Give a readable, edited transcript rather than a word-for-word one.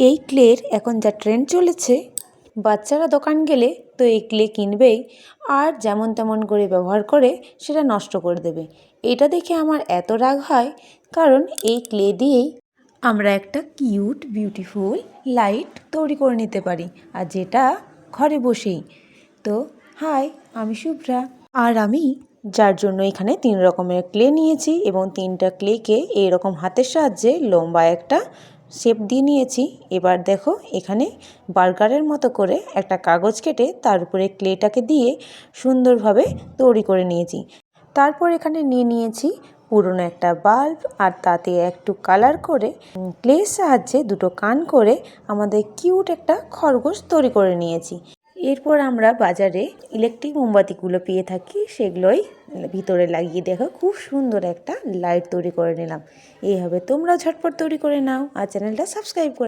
এই ক্লের এখন যা ট্রেন্ড চলেছে, বাচ্চারা দোকান গেলে তো এই ক্লে কিনবেই, আর যেমন তেমন করে ব্যবহার করে সেটা নষ্ট করে দেবে। এটা দেখে আমার এত রাগ হয়, কারণ এই ক্লে দিয়েই আমরা একটা কিউট বিউটিফুল লাইট তৈরি করে নিতে পারি, আর যেটা ঘরে বসেই। তো হাই, আমি শুভ্রা, আর আমি যার জন্য এখানে 3 রকমের ক্লে নিয়েছি এবং 3টা ক্লেকে এইরকম হাতের সাহায্যে লম্বা একটা শেপ দিয়ে নিয়েছি। এবার দেখো, এখানে বার্গারের মতো করে একটা কাগজ কেটে তার উপরে ক্লেটাকে দিয়ে সুন্দরভাবে তৈরি করে নিয়েছি। তারপর এখানে নিয়ে নিয়েছি পুরনো একটা বাল্ব, আর তাতে একটু কালার করে ক্লের সাহায্যে দুটো কান করে আমাদের কিউট একটা খরগোশ তৈরি করে নিয়েছি। এরপর আমরা বাজারে ইলেকট্রিক মোমবাতিগুলো পেয়ে থাকি, সেগুলোই ভিতরে লাগিয়ে দেখো খুব সুন্দর একটা লাইট তৈরি করে নিলাম। এইভাবে তোমরাও ঝটপট তৈরি করে নাও, আর চ্যানেলটা সাবস্ক্রাইব করে